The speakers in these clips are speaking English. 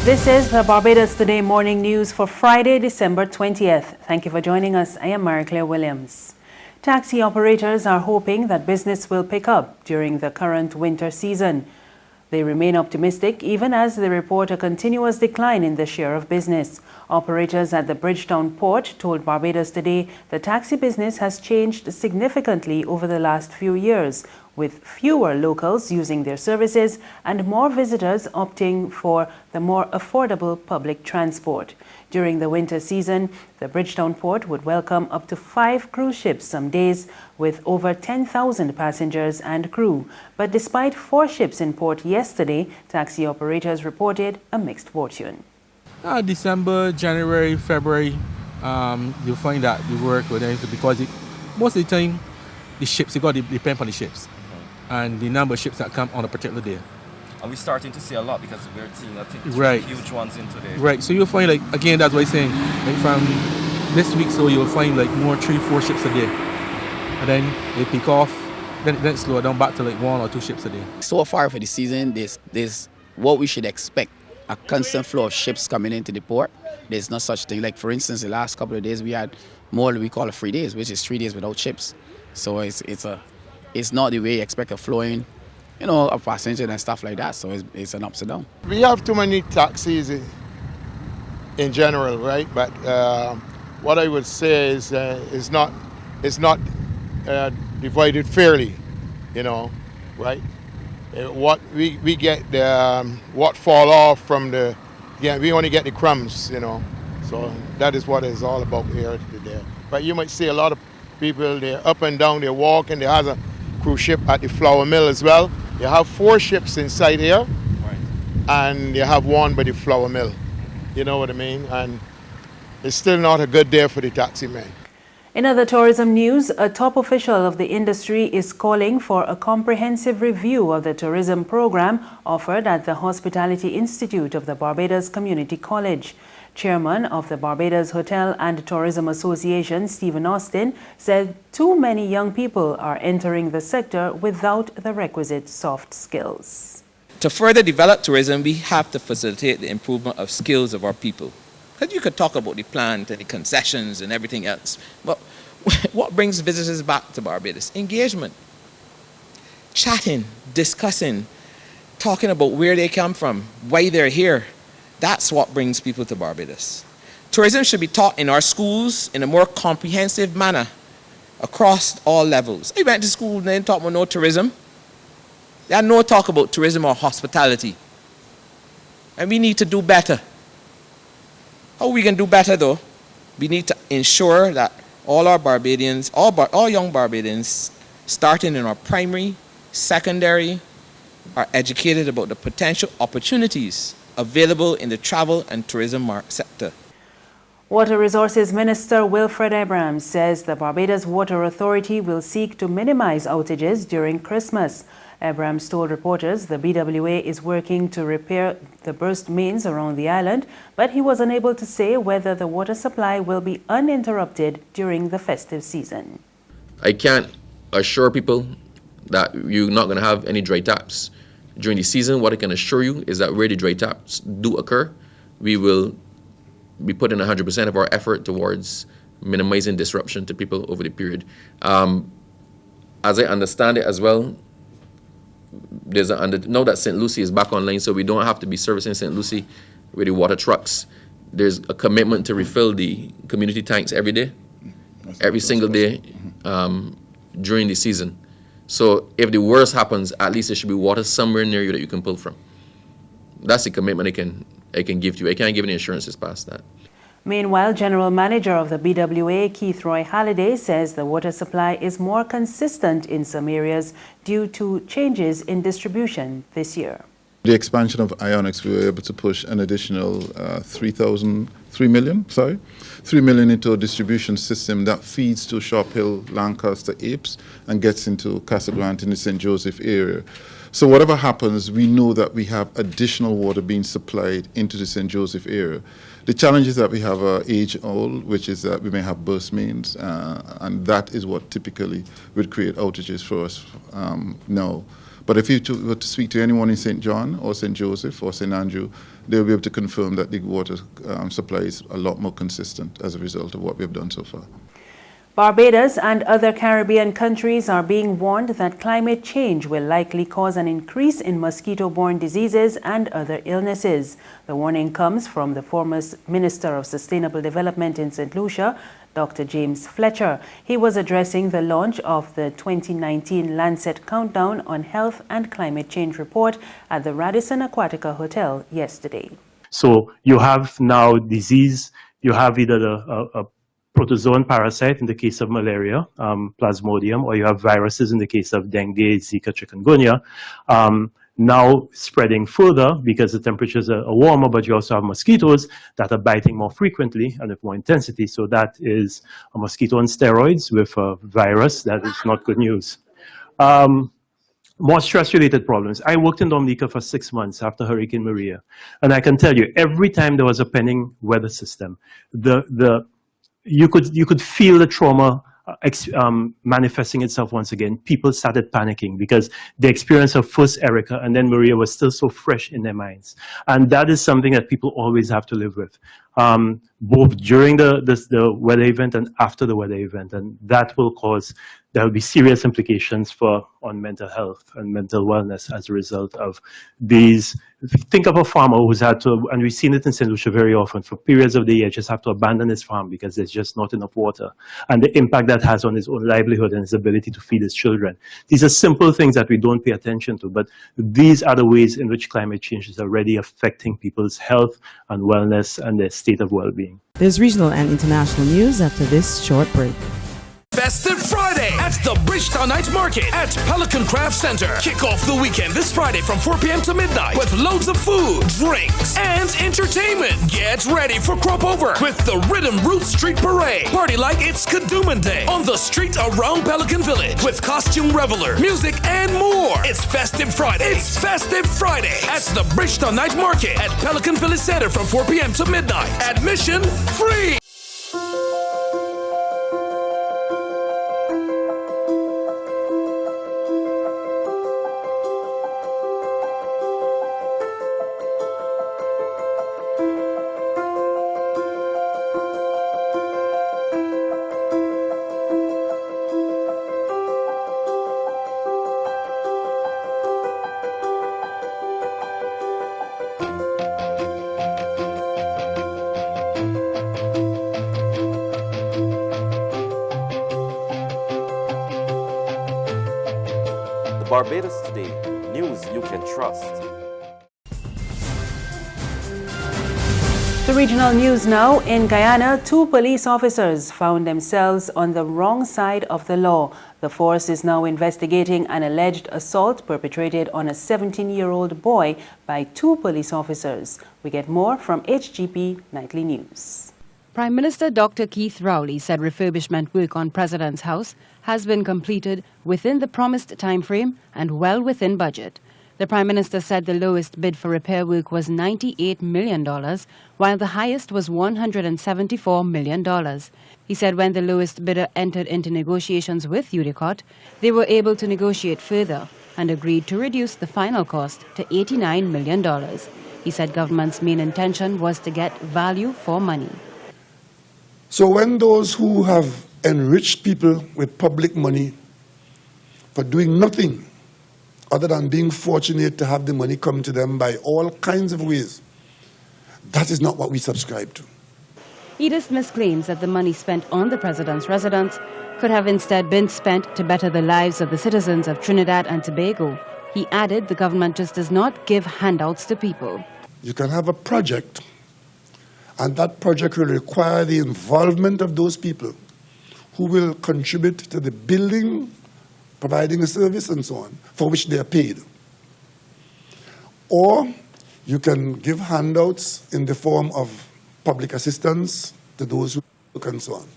This is the Barbados Today morning news for Friday, December 20th. Thank you for joining us. I am Mary-Claire Williams. Taxi operators are hoping that business will pick up during the current winter season. They remain optimistic even as they report a continuous decline in the share of business. Operators at the Bridgetown port told Barbados Today the taxi business has changed significantly over the last few years, with fewer locals using their services and more visitors opting for the more affordable public transport. During the winter season, the Bridgetown port would welcome up to 5 cruise ships some days with over 10,000 passengers and crew. But despite 4 ships in port yesterday, taxi operators reported a mixed fortune. December, January, February, you'll find that the work with them because most of the time the ships, you got to depend on the ships and the number of ships that come on a particular day. And we're starting to see a lot because we're seeing, I think, right, huge ones in today. Right, so you'll find, like, again, that's what I'm saying, like from this week, so you'll find like more 3-4 ships a day. And then they pick off, then slow down back to like 1 or 2 ships a day. So far for the season, there's what we should expect. A constant flow of ships coming into the port. There's no such thing. Like, for instance, the last couple of days we had more than we call it 3 days, which is 3 days without ships. So it's not the way you expect a flowing, a passenger and stuff like that. So it's an ups and down. We have too many taxis in general, right? But what I would say is it's not divided fairly, right? What we get what fall off from we only get the crumbs, So that is what it's all about here today. But you might see a lot of people, they're up and down, they're walking. There has a cruise ship at the flour mill as well. You have 4 ships inside here, right, and you have 1 by the flour mill. You know what I mean? And it's still not a good day for the taxi man. In other tourism news, a top official of the industry is calling for a comprehensive review of the tourism program offered at the Hospitality Institute of the Barbados Community College. Chairman of the Barbados Hotel and Tourism Association, Stephen Austin, said too many young people are entering the sector without the requisite soft skills. To further develop tourism, we have to facilitate the improvement of skills of our people. Because you could talk about the plant and the concessions and everything else, but what brings visitors back to Barbados? Engagement. Chatting, discussing, talking about where they come from, why they're here. That's what brings people to Barbados. Tourism should be taught in our schools in a more comprehensive manner across all levels. I went to school and they didn't talk about no tourism. They had no talk about tourism or hospitality. And we need to do better. How we can do better though? We need to ensure that all our Barbadians, all young Barbadians, starting in our primary, secondary, are educated about the potential opportunities available in the travel and tourism sector. Water Resources Minister Wilfred Abrahams says the Barbados Water Authority will seek to minimize outages during Christmas. Abrahams told reporters the BWA is working to repair the burst mains around the island, but he was unable to say whether the water supply will be uninterrupted during the festive season. I can't assure people that you're not going to have any dry taps during the season. What I can assure you is that where the dry taps do occur, we will be putting 100% of our effort towards minimizing disruption to people over the period. As I understand it as well, now that St. Lucie is back online, so we don't have to be servicing St. Lucie with the water trucks. There's a commitment to refill the community tanks every day, every single day during the season. So if the worst happens, at least there should be water somewhere near you that you can pull from. That's the commitment I can give to you. I can't give any assurances past that. Meanwhile, General Manager of the BWA, Keith Roy Halliday, says the water supply is more consistent in some areas due to changes in distribution this year. The expansion of Ionics, we were able to push an additional 3 million into a distribution system that feeds to Shop Hill, Lancaster, Apes, and gets into Casa Grande in the St. Joseph area. So whatever happens, we know that we have additional water being supplied into the St. Joseph area. The challenges that we have are age-old, which is that we may have burst mains, and that is what typically would create outages for us now. But if you were to speak to anyone in St. John or St. Joseph or St. Andrew, they'll be able to confirm that the water supply is a lot more consistent as a result of what we've done so far. Barbados and other Caribbean countries are being warned that climate change will likely cause an increase in mosquito-borne diseases and other illnesses. The warning comes from the former Minister of Sustainable Development in St. Lucia, Dr. James Fletcher. He was addressing the launch of the 2019 Lancet Countdown on Health and Climate Change report at the Radisson Aquatica Hotel yesterday. So you have now disease, you have either a protozoan parasite in the case of malaria, Plasmodium, or you have viruses in the case of dengue, Zika, chikungunya, now spreading further because the temperatures are warmer, but you also have mosquitoes that are biting more frequently and with more intensity. So that is a mosquito on steroids with a virus. That is not good news. More stress-related problems. I worked in Dominica for 6 months after Hurricane Maria, and I can tell you, every time there was a pending weather system, you could feel the trauma manifesting itself once again. People started panicking because the experience of first Erica and then Maria was still so fresh in their minds. And that is something that people always have to live with, both during the weather event and after the weather event. And that will cause, there will be serious implications on mental health and mental wellness as a result of these. Think of a farmer who's had to, and we've seen it in St. Lucia very often, for periods of the year, just have to abandon his farm because there's just not enough water, and the impact that has on his own livelihood and his ability to feed his children. These are simple things that we don't pay attention to, but these are the ways in which climate change is already affecting people's health and wellness and their state of well-being. There's regional and international news after this short break. Festive Friday at the Bridgetown Night Market at Pelican Craft Center. Kick off the weekend this Friday from 4 p.m. to midnight with loads of food, drinks, and entertainment. Get ready for Crop Over with the Rhythm Root Street Parade. Party like it's Kadooman Day on the street around Pelican Village with costume reveler, music, and more. It's Festive Friday. It's Festive Friday at the Bridgetown Night Market at Pelican Village Center from 4 p.m. to midnight. Admission free. Barbados Today, news you can trust. To regional news now. In Guyana, 2 police officers found themselves on the wrong side of the law. The force is now investigating an alleged assault perpetrated on a 17-year-old boy by 2 police officers. We get more from HGP Nightly News. Prime Minister Dr. Keith ROWLEY said refurbishment work on President's House has been completed within the promised time frame and well within budget. The Prime Minister said the lowest bid for repair work was $98 million, while the highest was $174 million. He said when the lowest bidder entered into negotiations with UDICOT, they were able to negotiate further and agreed to reduce the final cost to $89 million. He said government's main intention was to get value for money. So when those who have enriched people with public money for doing nothing other than being fortunate to have the money come to them by all kinds of ways, that is not what we subscribe to. He dismissed claims that the money spent on the president's residence could have instead been spent to better the lives of the citizens of Trinidad and Tobago. He added the government just does not give handouts to people. You can have a project, and that project will require the involvement of those people who will contribute to the building, providing a service and so on, for which they are paid. Or you can give handouts in the form of public assistance to those who work and so on.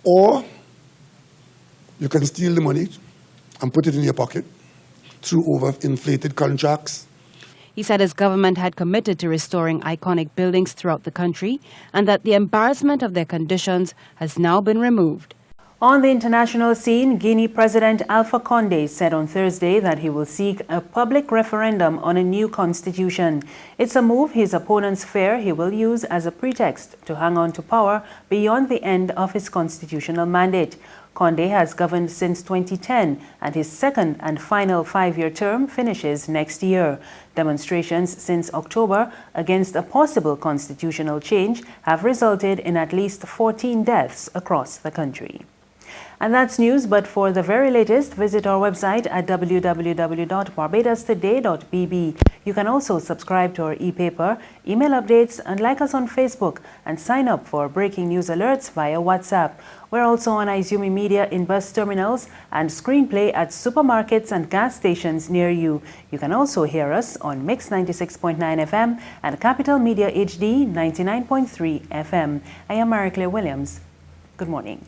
Or you can steal the money and put it in your pocket through overinflated contracts. He said his government had committed to restoring iconic buildings throughout the country and that the embarrassment of their conditions has now been removed. On the international scene, Guinea President Alpha Condé said on Thursday that he will seek a public referendum on a new constitution. It's a move his opponents fear he will use as a pretext to hang on to power beyond the end of his constitutional mandate. Condé has governed since 2010, and his second and final 5-year term finishes next year. Demonstrations since October against a possible constitutional change have resulted in at least 14 deaths across the country. And that's news, but for the very latest, visit our website at www.barbadostoday.bb. You can also subscribe to our e-paper, email updates, and like us on Facebook, and sign up for breaking news alerts via WhatsApp. We're also on Izumi Media in bus terminals and Screenplay at supermarkets and gas stations near you. You can also hear us on Mix 96.9 FM and Capital Media HD 99.3 FM. I am Mary Claire Williams. Good morning.